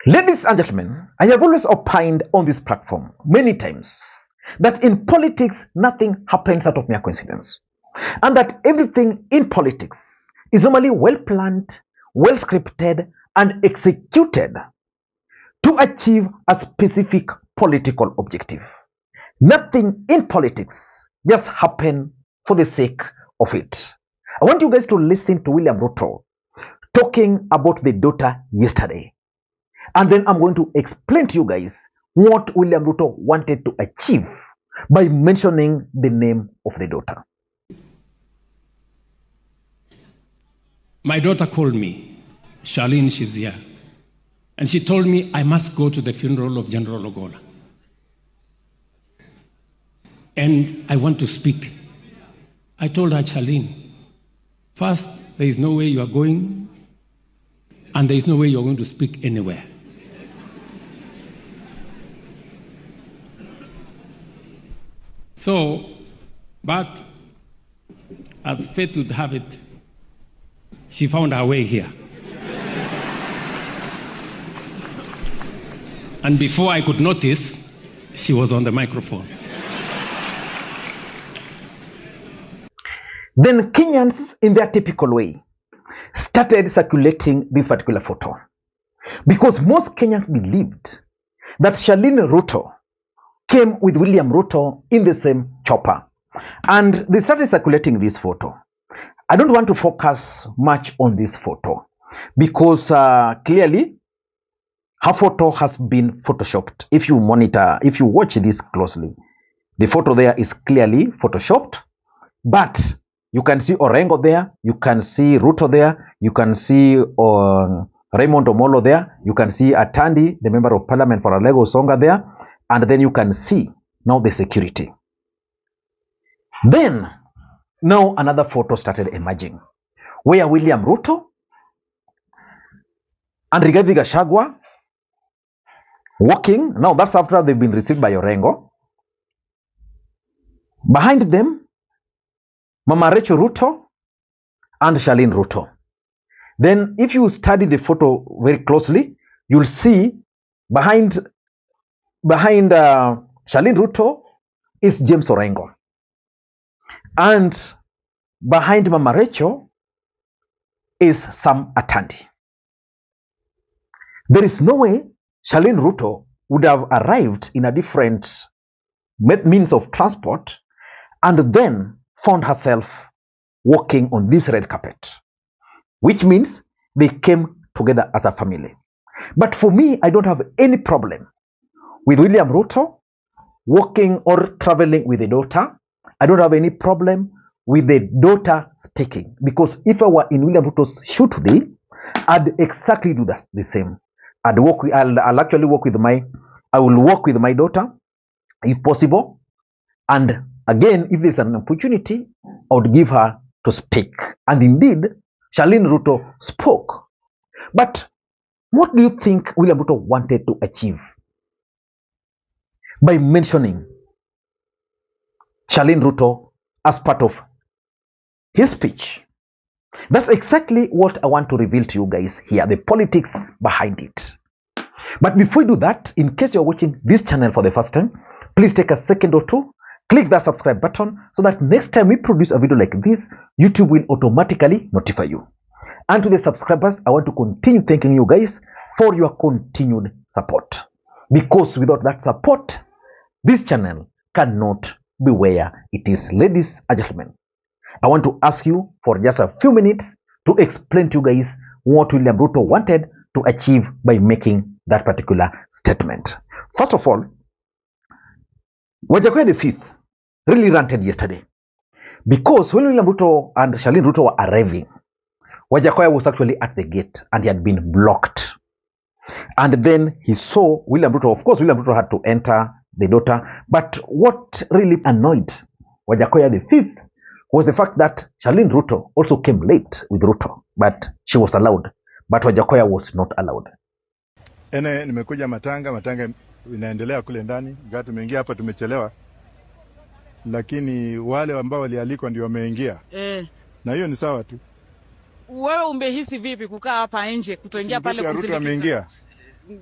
Ladies and gentlemen, I have always opined on this platform many times that in politics, nothing happens out of mere coincidence. And that everything in politics is normally well planned, well scripted, and executed to achieve a specific political objective. Nothing in politics just happens for the sake of it. I want you guys to listen to William Ruto talking about the daughter yesterday. And then I'm going to explain to you guys what William Ruto wanted to achieve by mentioning the name of the daughter. My daughter called me, Charlene, she's here, and she told me I must go to the funeral of General Ogolla. And I want to speak. I told her, Charlene, first, there is no way you are going, and there is no way you are going to speak anywhere. So, but as fate would have it, she found her way here. And before I could notice, she was on the microphone. Then Kenyans, in their typical way, started circulating this particular photo. Because most Kenyans believed that Charlene Ruto came with William Ruto in the same chopper. And they started circulating this photo. I don't want to focus much on this photo because clearly her photo has been photoshopped. If you monitor, if you watch this closely, the photo there is clearly photoshopped. But you can see Orengo there, you can see Ruto there, you can see Raymond Omolo there, you can see Atandi, the member of parliament for Alego Songa there, and then you can see now the security. Then, now another photo started emerging, where William Ruto and Rigathi Gachagua walking. Now that's after they've been received by Orengo. Behind them, Mama Rachel Ruto and Charlene Ruto. Then if you study the photo very closely, you'll see behind Charlene Ruto is James Orengo. And behind Mama Rachel is Sam Atandi. There is no way Charlene Ruto would have arrived in a different means of transport and then found herself walking on this red carpet, which means they came together as a family. But for me, I don't have any problem with William Ruto walking or traveling with a daughter. I don't have any problem with the daughter speaking, because if I were in William Ruto's shoe today, I'd exactly do that the same. I'll actually walk with my daughter if possible. And again, if there's an opportunity, I would give her to speak. And indeed, Charlene Ruto spoke. But what do you think William Ruto wanted to achieve by mentioning Charlene Ruto as part of his speech? That's exactly what I want to reveal to you guys here, the politics behind it. But before we do that, in case you're watching this channel for the first time, please take a second or two, click that subscribe button so that next time we produce a video like this, YouTube will automatically notify you. And to the subscribers, I want to continue thanking you guys for your continued support. Because without that support, this channel cannot be where it is. Ladies and gentlemen, I want to ask you for just a few minutes to explain to you guys what William Ruto wanted to achieve by making that particular statement. First of all, Wajakoya the fifth really ranted yesterday, because when William Ruto and Charlene Ruto were arriving, Wajakoya was actually at the gate and he had been blocked. And then he saw William Ruto. Of course, William Ruto had to enter the daughter. But what really annoyed Wajakoya the fifth was the fact that Charlene Ruto also came late with Ruto, but she was allowed. But Wajakoya was not allowed. Nimekuja matanga inaendelea kule ndani, gato tumeingia hapa tumechelewa. Lakini wale ambao walialikwa ndio wameingia. Na hiyo ni sawa tu. Wewe umehisi vipi kukaa hapa nje kutoingia pale kusindikiza? Ruto ameingia.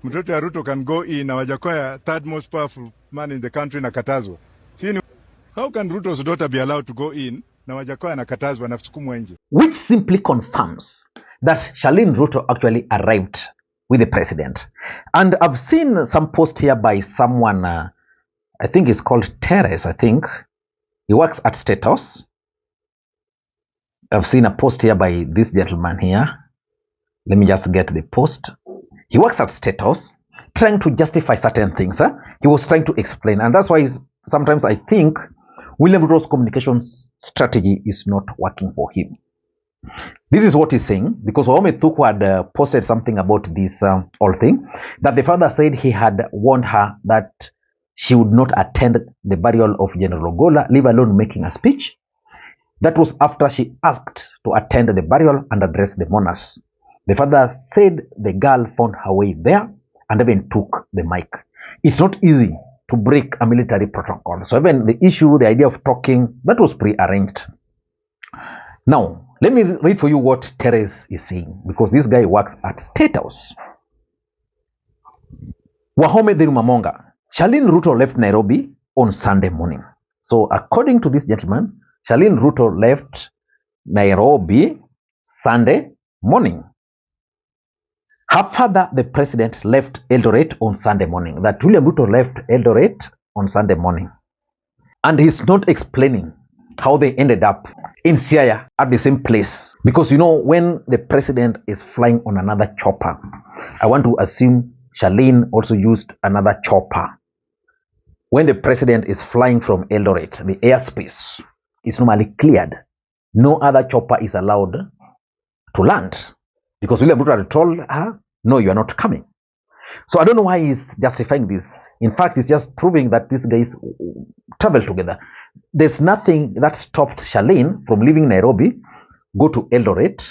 mtoto ya Ruto can go in na Wajakoya, third most powerful man in the country, nakatazwa. How can Ruto's daughter be allowed to go in na Wajakoya nakatazwa na sukumwa nje? Which simply confirms that Charlene Ruto actually arrived with the president. And I've seen some post here by someone, I think it's called Teres, I think. He works at State House. I've seen a post here by this gentleman here. Let me just get the post. He works at State House, trying to justify certain things. He was trying to explain. And that's why sometimes I think William Ruto's communications strategy is not working for him. This is what he's saying, because Wahome Thuku had posted something about this whole thing, that the father said he had warned her that she would not attend the burial of General Ogolla, leave alone making a speech. That was after she asked to attend the burial and address the mourners. The father said the girl found her way there and even took the mic. It's not easy to break a military protocol. So even the issue, the idea of talking, that was pre-arranged. Now, let me read for you what Teres is saying, because this guy works at State House. Wahome Dhirumamonga. Charlene Ruto left Nairobi on Sunday morning. So according to this gentleman, Charlene Ruto left Nairobi Sunday morning. Her father, the president, left Eldoret on Sunday morning. That William Ruto left Eldoret on Sunday morning. And he's not explaining how they ended up in Siaya at the same place. Because, you know, when the president is flying on another chopper, I want to assume Charlene also used another chopper. When the president is flying from Eldoret, the airspace is normally cleared. No other chopper is allowed to land, because William Ruto had told her, no, you are not coming. So I don't know why he's justifying this. In fact, it's just proving that these guys travel together. There's nothing that stopped Charlene from leaving Nairobi, go to Eldoret,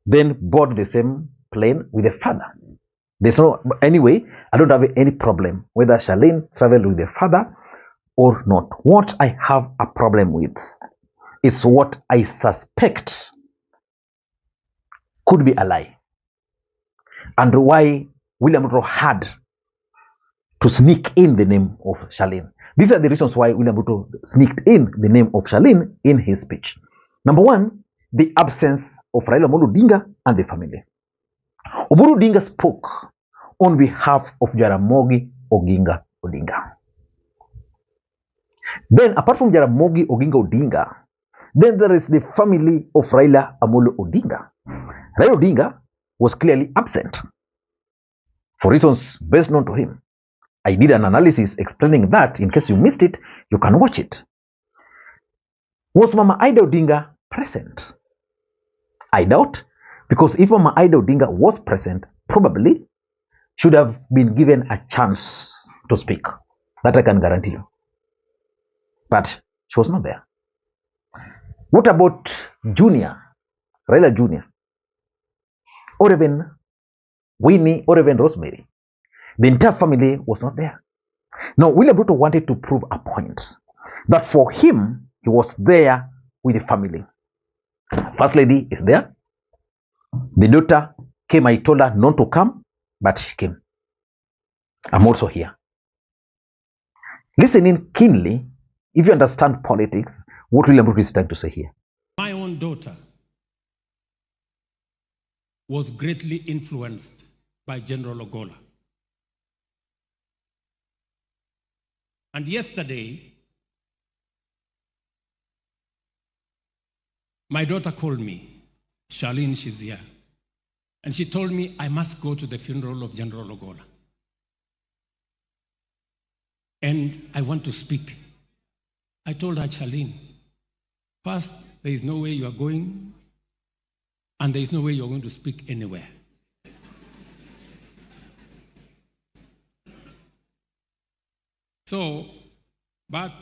then board the same plane with the father. There's no, anyway, I don't have any problem whether Charlene traveled with the father or not. What I have a problem with is what I suspect could be a lie, and why William Ruto had to sneak in the name of Charlene. These are the reasons why William Ruto sneaked in the name of Charlene in his speech. Number one, the absence of Raila Odinga and the family. Uhuru Odinga spoke on behalf of Jaramogi Oginga Odinga. Then, apart from Jaramogi Oginga Odinga, then there is the family of Raila Amolo Odinga. Raila Odinga was clearly absent for reasons best known to him. I did an analysis explaining that. In case you missed it, you can watch it. Was Mama Ida Odinga present? I doubt, because if Mama Ida Odinga was present, probably should have been given a chance to speak. That I can guarantee you. But she was not there. What about Junior, Raila Junior, or even Winnie, or even Rosemary? The entire family was not there. Now, William Ruto wanted to prove a point that for him, he was there with the family. First lady is there. The daughter came. I told her not to come, but she came. I'm also here. Listen in keenly if you understand politics, what William Ruto is trying to say here. My own daughter was greatly influenced by General Ogolla. And yesterday, my daughter called me, Charlene, she's here, and she told me I must go to the funeral of General Ogolla. And I want to speak. I told her, Charlene, first, there is no way you are going, and there is no way you are going to speak anywhere. So, but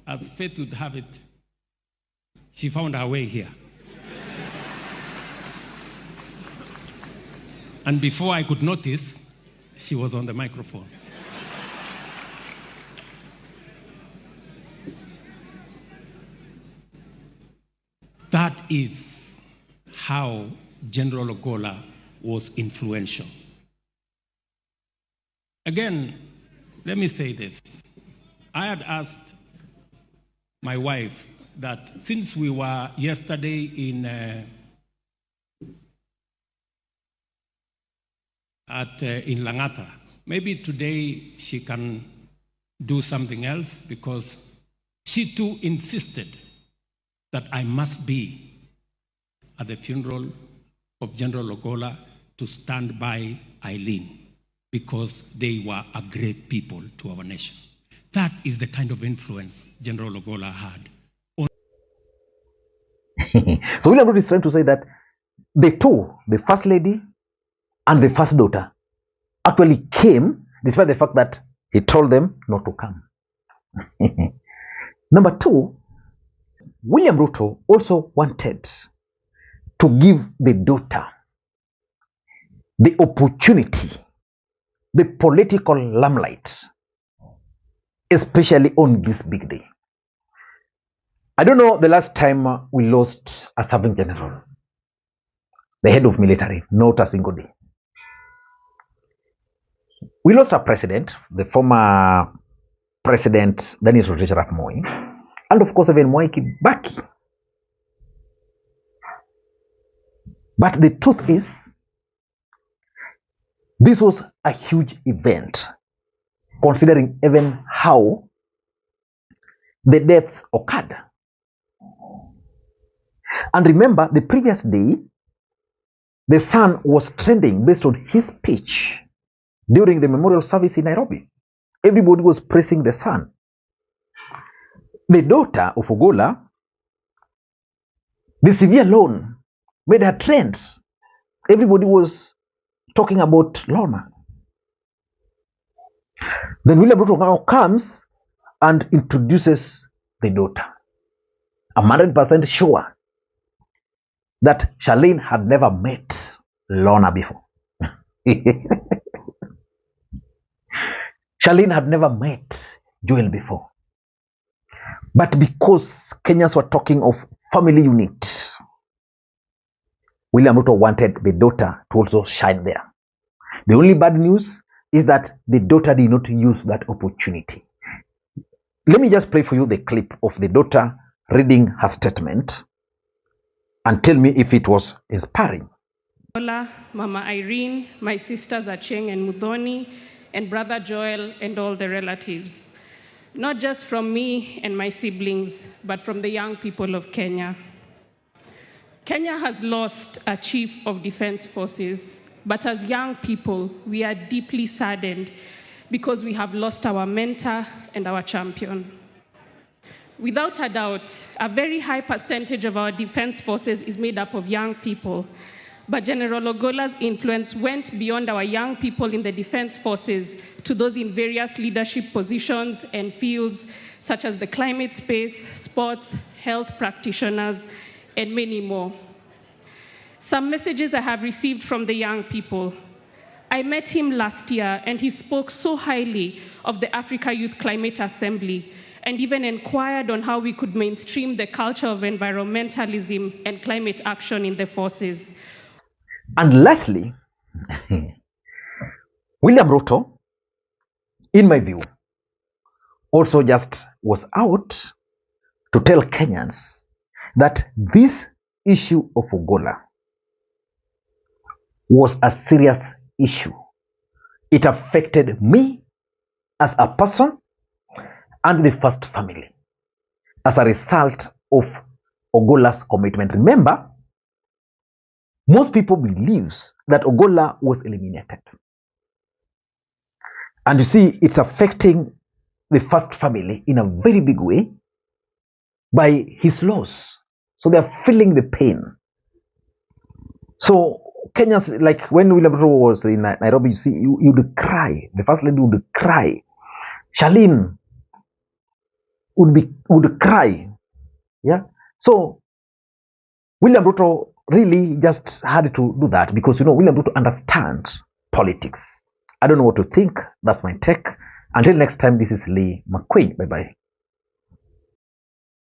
as fate would have it, she found her way here. And before I could notice, she was on the microphone. That is how General Ogolla was influential. Again, let me say this. I had asked my wife that since we were yesterday in Langata, maybe today she can do something else, because she too insisted that I must be at the funeral of General Ogolla to stand by Eileen, because they were a great people to our nation. That is the kind of influence General Ogolla had. So William Ruto is trying to say that the two, the first lady and the first daughter, actually came despite the fact that he told them not to come. Number two, William Ruto also wanted to give the daughter the opportunity, the political limelight, especially on this big day. I don't know the last time we lost a serving general, the head of military, not a single day. We lost our president, the former President Daniel Arap Moi, and of course even Mwai Kibaki. But the truth is, this was a huge event, considering even how the deaths occurred. And remember, the previous day, the Sun was trending based on his speech during the memorial service in Nairobi. Everybody was praising the Sun. The daughter of Ogolla, the severe loan, made her trend. Everybody was talking about Lorna. Then William Ruto now comes and introduces the daughter. I'm 100% sure that Charlene had never met Lorna before. Charlene had never met Joel before. But because Kenyans were talking of family unit, William Ruto wanted the daughter to also shine there. The only bad news is that the daughter did not use that opportunity. Let me just play for you the clip of the daughter reading her statement and tell me if it was inspiring. Hola, Mama Irene, my sisters Acheng and Mudhoni, and Brother Joel and all the relatives. Not just from me and my siblings, but from the young people of Kenya. Kenya has lost a chief of defense forces, but as young people, we are deeply saddened because we have lost our mentor and our champion. Without a doubt, a very high percentage of our defense forces is made up of young people, but General Ogolla's influence went beyond our young people in the defense forces to those in various leadership positions and fields such as the climate space, sports, health practitioners, and many more. Some messages I have received from the young people. I met him last year and he spoke so highly of the Africa Youth Climate Assembly and even inquired on how we could mainstream the culture of environmentalism and climate action in the forces. And lastly, William Ruto, in my view, also just was out to tell Kenyans that this issue of Ogolla was a serious issue. It affected me as a person and the first family as a result of Ogolla's commitment. Remember, most people believe that Ogolla was eliminated. And you see, it's affecting the first family in a very big way by his loss. So they are feeling the pain. So Kenyans, like when William Ruto was in Nairobi, you see, you would cry. The first lady would cry. Charlene would cry. Yeah. So William Ruto really just had to do that because, you know, William Ruto understands politics. I don't know what to think. That's my take. Until next time, this is Lee Makwiny. Bye-bye.